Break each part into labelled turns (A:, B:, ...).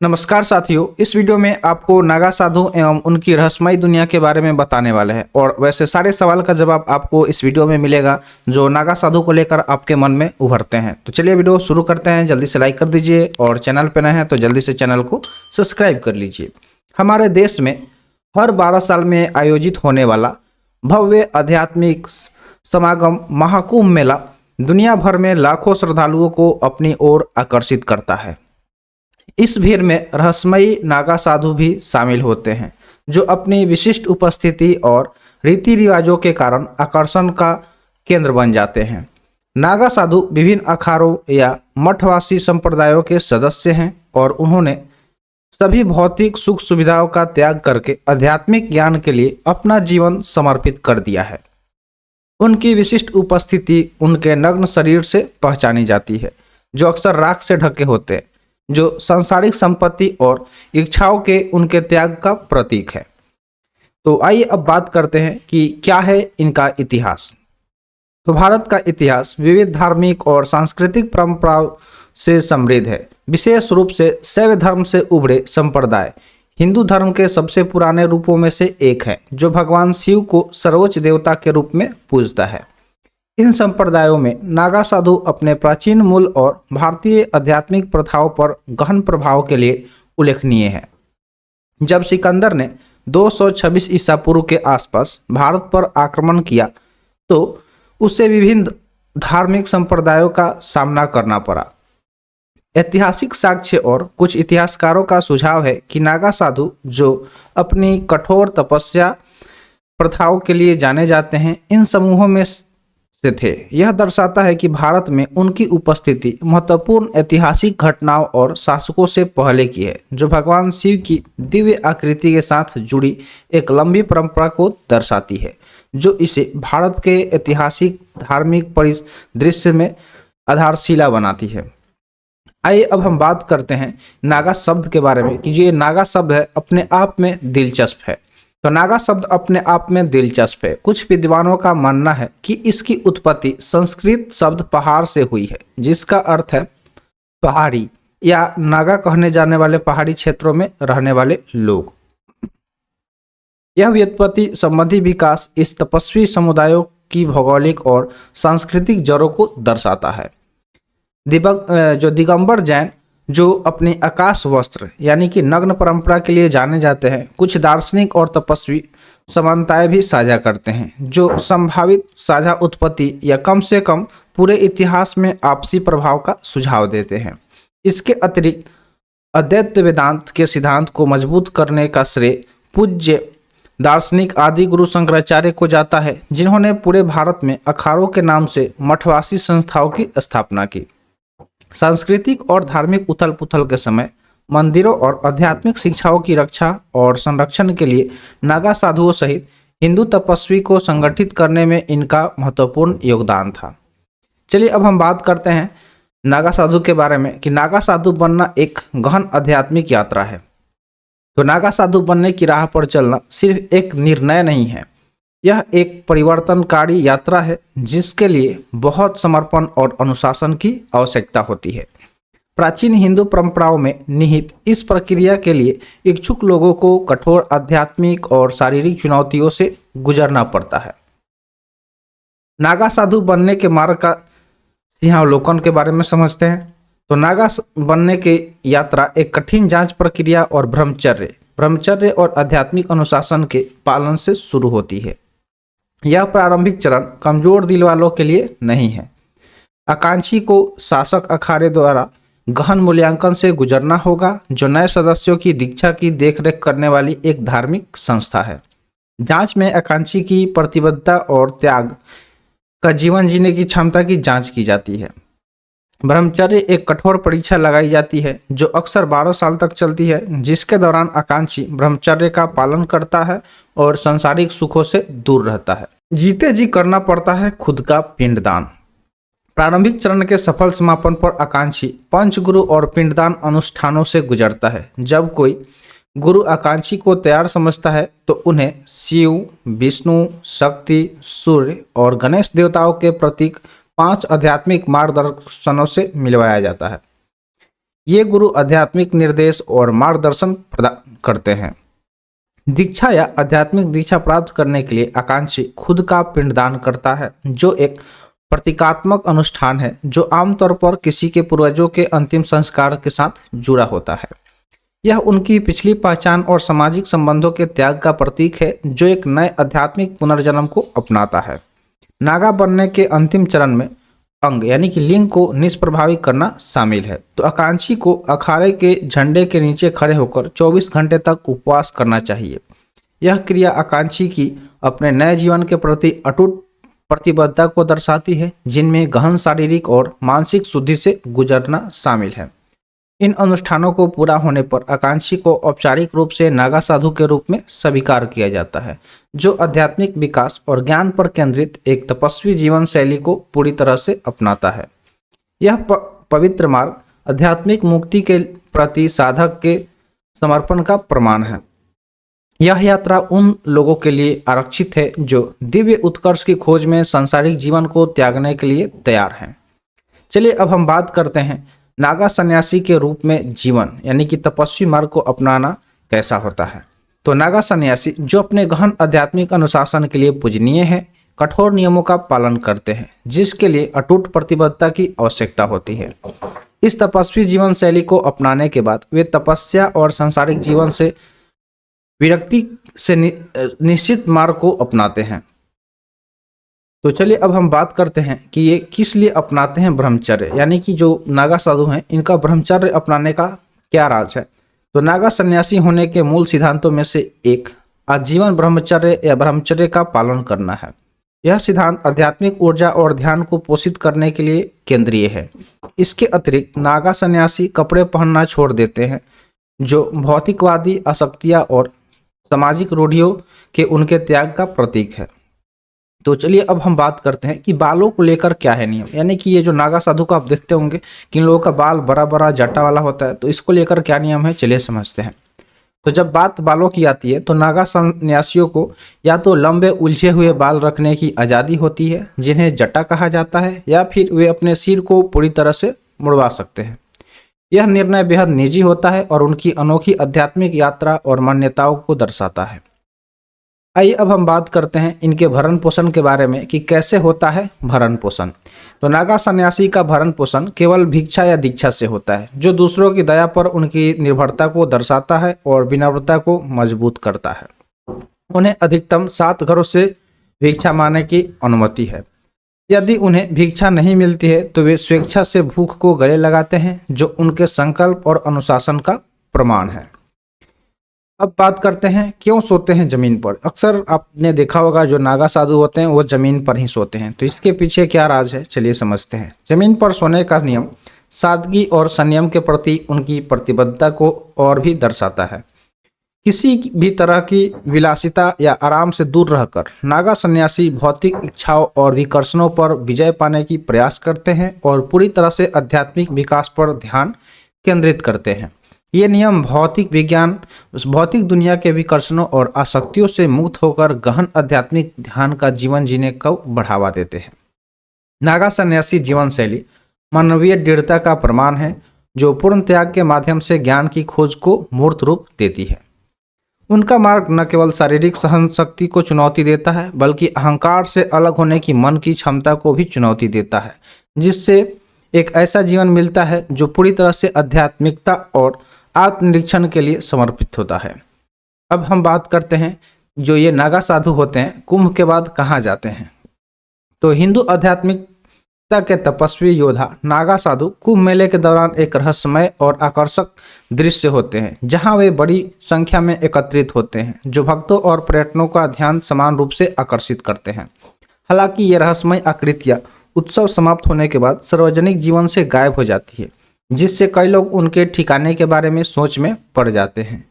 A: नमस्कार साथियों, इस वीडियो में आपको नागा साधु एवं उनकी रहस्यमयी दुनिया के बारे में बताने वाले हैं और वैसे सारे सवाल का जवाब आपको इस वीडियो में मिलेगा जो नागा साधु को लेकर आपके मन में उभरते हैं। तो चलिए वीडियो शुरू करते हैं। जल्दी से लाइक कर दीजिए और चैनल पर नए हैं तो जल्दी से चैनल को सब्सक्राइब कर लीजिए। हमारे देश में हर 12 साल में आयोजित होने वाला भव्य आध्यात्मिक समागम महाकुंभ मेला दुनिया भर में लाखों श्रद्धालुओं को अपनी ओर आकर्षित करता है। इस भीड़ में रहस्यमयी नागा साधु भी शामिल होते हैं जो अपनी विशिष्ट उपस्थिति और रीति रिवाजों के कारण आकर्षण का केंद्र बन जाते हैं। नागा साधु विभिन्न अखाड़ों या मठवासी संप्रदायों के सदस्य हैं और उन्होंने सभी भौतिक सुख सुविधाओं का त्याग करके आध्यात्मिक ज्ञान के लिए अपना जीवन समर्पित कर दिया है। उनकी विशिष्ट उपस्थिति उनके नग्न शरीर से पहचानी जाती है जो अक्सर राख से ढके होते हैं, जो सांसारिक संपत्ति और इच्छाओं के उनके त्याग का प्रतीक है। तो आइए अब बात करते हैं कि क्या है इनका इतिहास। तो भारत का इतिहास विविध धार्मिक और सांस्कृतिक परंपराओं से समृद्ध है। विशेष रूप से शैव धर्म से उभरे संप्रदाय हिंदू धर्म के सबसे पुराने रूपों में से एक है जो भगवान शिव को सर्वोच्च देवता के रूप में पूजता है। इन संप्रदायों में नागा साधु अपने प्राचीन मूल और भारतीय आध्यात्मिक प्रथाओं पर गहन प्रभाव के लिए उल्लेखनीय है। जब सिकंदर ने 226 ईसा पूर्व के आसपास भारत पर आक्रमण किया तो उसे विभिन्न धार्मिक संप्रदायों का सामना करना पड़ा। ऐतिहासिक साक्ष्य और कुछ इतिहासकारों का सुझाव है कि नागा साधु, जो अपनी कठोर तपस्या प्रथाओं के लिए जाने जाते हैं, इन समूहों में से थे। यह दर्शाता है कि भारत में उनकी उपस्थिति महत्वपूर्ण ऐतिहासिक घटनाओं और शासकों से पहले की है, जो भगवान शिव की दिव्य आकृति के साथ जुड़ी एक लंबी परंपरा को दर्शाती है, जो इसे भारत के ऐतिहासिक धार्मिक परिदृश्य में आधारशिला बनाती है। आइए अब हम बात करते हैं नागा शब्द के बारे में कि जो ये नागा शब्द है अपने आप में दिलचस्प है। तो नागा शब्द अपने आप में दिलचस्प है। कुछ विद्वानों का मानना है कि इसकी उत्पत्ति संस्कृत शब्द पहाड़ से हुई है, जिसका अर्थ है पहाड़ी या नागा कहने जाने वाले पहाड़ी क्षेत्रों में रहने वाले लोग। यह व्युत्पत्ति संबंधी विकास इस तपस्वी समुदायों की भौगोलिक और सांस्कृतिक जड़ों को दर्शाता है। दिगंबर जैन, जो अपनी आकाश वस्त्र यानी कि नग्न परंपरा के लिए जाने जाते हैं, कुछ दार्शनिक और तपस्वी समानताएं भी साझा करते हैं जो संभावित साझा उत्पत्ति या कम से कम पूरे इतिहास में आपसी प्रभाव का सुझाव देते हैं। इसके अतिरिक्त अद्वैत वेदांत के सिद्धांत को मजबूत करने का श्रेय पूज्य दार्शनिक आदि गुरु शंकराचार्य को जाता है, जिन्होंने पूरे भारत में अखाड़ों के नाम से मठवासी संस्थाओं की स्थापना की। सांस्कृतिक और धार्मिक उथल पुथल के समय मंदिरों और आध्यात्मिक शिक्षाओं की रक्षा और संरक्षण के लिए नागा साधुओं सहित हिंदू तपस्वी को संगठित करने में इनका महत्वपूर्ण योगदान था। चलिए अब हम बात करते हैं नागा साधु के बारे में कि नागा साधु बनना एक गहन आध्यात्मिक यात्रा है। तो नागा साधु बनने की राह पर चलना सिर्फ एक निर्णय नहीं है, यह एक परिवर्तनकारी यात्रा है जिसके लिए बहुत समर्पण और अनुशासन की आवश्यकता होती है। प्राचीन हिंदू परंपराओं में निहित इस प्रक्रिया के लिए इच्छुक लोगों को कठोर आध्यात्मिक और शारीरिक चुनौतियों से गुजरना पड़ता है। नागा साधु बनने के मार्ग का सिंहावलोकन के बारे में समझते हैं। तो नागा बनने की यात्रा एक कठिन जांच प्रक्रिया और ब्रह्मचर्य और आध्यात्मिक अनुशासन के पालन से शुरू होती है। यह प्रारंभिक चरण कमजोर दिल वालों के लिए नहीं है। आकांक्षी को शासक अखाड़े द्वारा गहन मूल्यांकन से गुजरना होगा, जो नए सदस्यों की दीक्षा की देखरेख करने वाली एक धार्मिक संस्था है। जांच में आकांक्षी की प्रतिबद्धता और त्याग का जीवन जीने की क्षमता की जांच की जाती है। ब्रह्मचर्य एक कठोर परीक्षा लगाई जाती है जो अक्सर 12 साल तक चलती है, जिसके दौरान आकांक्षी ब्रह्मचर्य का पालन करता है और सांसारिक सुखों से दूर रहता है। जीते जी करना पड़ता है खुद का पिंडदान। प्रारंभिक चरण के सफल समापन पर आकांक्षी पंचगुरु और पिंडदान अनुष्ठानों से गुजरता है। जब कोई गुरु आकांक्षी को तैयार समझता है तो उन्हें शिव, विष्णु, शक्ति, सूर्य और गणेश देवताओं के प्रतीक 5 आध्यात्मिक मार्गदर्शनों से मिलवाया जाता है। ये गुरु आध्यात्मिक निर्देश और मार्गदर्शन प्रदान करते हैं। दीक्षा या आध्यात्मिक दीक्षा प्राप्त करने के लिए आकांक्षी खुद का पिंडदान करता है, जो एक प्रतीकात्मक अनुष्ठान है जो आमतौर पर किसी के पूर्वजों के अंतिम संस्कार के साथ जुड़ा होता है। यह उनकी पिछली पहचान और सामाजिक संबंधों के त्याग का प्रतीक है, जो एक नए आध्यात्मिक पुनर्जन्म को अपनाता है। नागा बनने के अंतिम चरण में अंग यानी कि लिंग को निष्प्रभावी करना शामिल है। तो आकांक्षी को अखाड़े के झंडे के नीचे खड़े होकर 24 घंटे तक उपवास करना चाहिए। यह क्रिया आकांक्षी की अपने नए जीवन के प्रति अटूट प्रतिबद्धता को दर्शाती है, जिनमें गहन शारीरिक और मानसिक शुद्धि से गुजरना शामिल है। इन अनुष्ठानों को पूरा होने पर आकांक्षी को औपचारिक रूप से नागा साधु के रूप में स्वीकार किया जाता है, जो आध्यात्मिक विकास और ज्ञान पर केंद्रित एक तपस्वी जीवन शैली को पूरी तरह से अपनाता है। यह पवित्र मार्ग आध्यात्मिक मुक्ति के प्रति साधक के समर्पण का प्रमाण है। यह यात्रा उन लोगों के लिए आरक्षित है जो दिव्य उत्कर्ष की खोज में सांसारिक जीवन को त्यागने के लिए तैयार हैं। चलिए अब हम बात करते हैं नागा सन्यासी के रूप में जीवन यानी कि तपस्वी मार्ग को अपनाना कैसा होता है। तो नागा सन्यासी जो अपने गहन आध्यात्मिक अनुशासन के लिए पूजनीय है, कठोर नियमों का पालन करते हैं, जिसके लिए अटूट प्रतिबद्धता की आवश्यकता होती है। इस तपस्वी जीवन शैली को अपनाने के बाद वे तपस्या और सांसारिक जीवन से विरक्ति से निश्चित मार्ग को अपनाते हैं। तो चलिए अब हम बात करते हैं कि ये किस लिए अपनाते हैं ब्रह्मचर्य, यानी कि जो नागा साधु हैं इनका ब्रह्मचर्य अपनाने का क्या राज है। तो नागा सन्यासी होने के मूल सिद्धांतों में से एक आजीवन ब्रह्मचर्य या ब्रह्मचर्य का पालन करना है। यह सिद्धांत आध्यात्मिक ऊर्जा और ध्यान को पोषित करने के लिए केंद्रीय है। इसके अतिरिक्त नागा सन्यासी कपड़े पहनना छोड़ देते हैं, जो भौतिकवादी आसक्तियाँ और सामाजिक रूढ़ियों के उनके त्याग का प्रतीक है। तो चलिए अब हम बात करते हैं कि बालों को लेकर क्या है नियम, यानी कि ये जो नागा साधु को आप देखते होंगे कि इन लोगों का बाल बड़ा बड़ा जटा वाला होता है, तो इसको लेकर क्या नियम है चलिए समझते हैं। तो जब बात बालों की आती है तो नागा सन्यासियों को या तो लंबे उलझे हुए बाल रखने की आज़ादी होती है, जिन्हें जटा कहा जाता है, या फिर वे अपने सिर को पूरी तरह से मुड़वा सकते हैं। यह निर्णय बेहद निजी होता है और उनकी अनोखी आध्यात्मिक यात्रा और मान्यताओं को दर्शाता है। आइए अब हम बात करते हैं इनके भरण पोषण के बारे में कि कैसे होता है भरण पोषण। तो नागा सन्यासी का भरण पोषण केवल भिक्षा या दीक्षा से होता है, जो दूसरों की दया पर उनकी निर्भरता को दर्शाता है और विनम्रता को मजबूत करता है। उन्हें अधिकतम 7 घरों से भिक्षा मांगने की अनुमति है। यदि उन्हें भिक्षा नहीं मिलती है तो वे स्वेच्छा से भूख को गले लगाते हैं, जो उनके संकल्प और अनुशासन का प्रमाण है। अब बात करते हैं क्यों सोते हैं जमीन पर। अक्सर आपने देखा होगा जो नागा साधु होते हैं वो जमीन पर ही सोते हैं, तो इसके पीछे क्या राज है चलिए समझते हैं। जमीन पर सोने का नियम सादगी और संयम के प्रति उनकी प्रतिबद्धता को और भी दर्शाता है। किसी भी तरह की विलासिता या आराम से दूर रहकर नागा सन्यासी भौतिक इच्छाओं और विकर्षणों पर विजय पाने की प्रयास करते हैं और पूरी तरह से आध्यात्मिक विकास पर ध्यान केंद्रित करते हैं। ये नियम भौतिक दुनिया के विकर्षणों और आसक्तियों से मुक्त होकर गहन आध्यात्मिक ध्यान का जीवन जीने को बढ़ावा देते हैं। नागा सन्यासी जीवन शैली मानवीय दृढ़ता का प्रमाण है, जो पूर्ण त्याग के माध्यम से ज्ञान की खोज को मूर्त रूप देती है। उनका मार्ग न केवल शारीरिक सहन शक्ति को चुनौती देता है, बल्कि अहंकार से अलग होने की मन की क्षमता को भी चुनौती देता है, जिससे एक ऐसा जीवन मिलता है जो पूरी तरह से आध्यात्मिकता और आत्मनिरीक्षण के लिए समर्पित होता है। अब हम बात करते हैं जो ये नागा साधु होते हैं कुंभ के बाद कहाँ जाते हैं। तो हिंदू आध्यात्मिकता के तपस्वी योद्धा नागा साधु कुंभ मेले के दौरान एक रहस्यमय और आकर्षक दृश्य होते हैं, जहां वे बड़ी संख्या में एकत्रित होते हैं, जो भक्तों और पर्यटकों का ध्यान समान रूप से आकर्षित करते हैं। हालांकि ये रहस्यमय आकृतियां उत्सव समाप्त होने के बाद सार्वजनिक जीवन से गायब हो जाती है, जिससे कई लोग उनके ठिकाने के बारे में सोच में पड़ जाते हैं।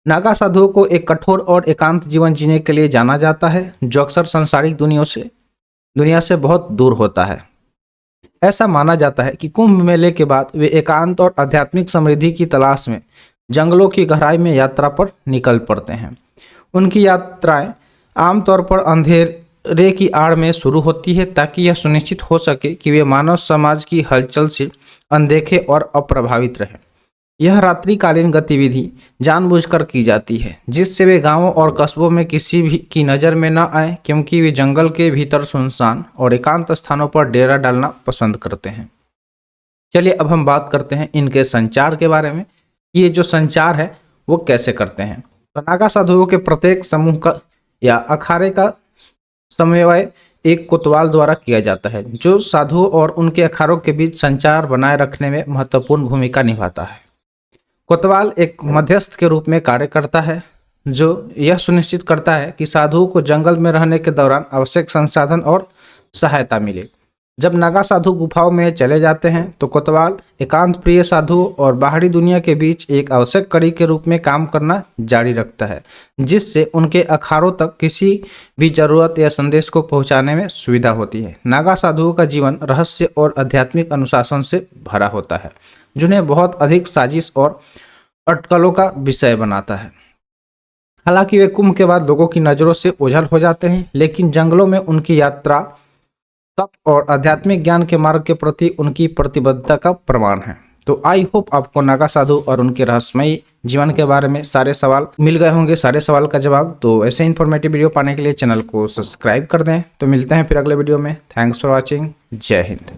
A: नागा साधुओं को एक कठोर और एकांत जीवन जीने के लिए जाना जाता है, जो अक्सर सांसारिक दुनिया से बहुत दूर होता है। ऐसा माना जाता है कि कुंभ मेले के बाद वे एकांत और आध्यात्मिक समृद्धि की तलाश में जंगलों की गहराई में यात्रा पर निकल पड़ते हैं। उनकी यात्राएं आमतौर पर अंधेरे की आड़ में शुरू होती है, ताकि यह सुनिश्चित हो सके कि वे मानव समाज की हलचल से अनदेखे और अप्रभावित रहें। यह रात्रिकालीन गतिविधि जानबूझकर की जाती है जिससे वे गांवों और कस्बों में किसी भी की नज़र में न आए, क्योंकि वे जंगल के भीतर सुनसान और एकांत स्थानों पर डेरा डालना पसंद करते हैं। चलिए अब हम बात करते हैं इनके संचार के बारे में। ये जो संचार है वो कैसे करते हैं। तो नागा साधुओं के प्रत्येक समूह का या अखाड़े का समन्वय एक कोतवाल द्वारा किया जाता है, जो साधुओं और उनके अखाड़ों के बीच संचार बनाए रखने में महत्वपूर्ण भूमिका निभाता है। कोतवाल एक मध्यस्थ के रूप में कार्य करता है, जो यह सुनिश्चित करता है कि साधुओं को जंगल में रहने के दौरान आवश्यक संसाधन और सहायता मिले। जब नागा साधु गुफाओं में चले जाते हैं तो कोतवाल एकांत प्रिय साधुओं और बाहरी दुनिया के बीच एक आवश्यक कड़ी के रूप में काम करना जारी रखता है, जिससे उनके अखाड़ों तक किसी भी जरूरत या संदेश को पहुंचाने में सुविधा होती है। नागा साधुओं का जीवन रहस्य और आध्यात्मिक अनुशासन से भरा होता है, जिन्हें बहुत अधिक साजिश और अटकलों का विषय बनाता है। हालांकि वे कुंभ के बाद लोगों की नज़रों से ओझल हो जाते हैं, लेकिन जंगलों में उनकी यात्रा तप और आध्यात्मिक ज्ञान के मार्ग के प्रति उनकी प्रतिबद्धता का प्रमाण है। तो आई होप आपको नागा साधु और उनके रहस्यमयी जीवन के बारे में सारे सवाल मिल गए होंगे, सारे सवाल का जवाब। तो ऐसे इन्फॉर्मेटिव वीडियो पाने के लिए चैनल को सब्सक्राइब कर दें। तो मिलते हैं फिर अगले वीडियो में। Thanks for watching. जय हिंद।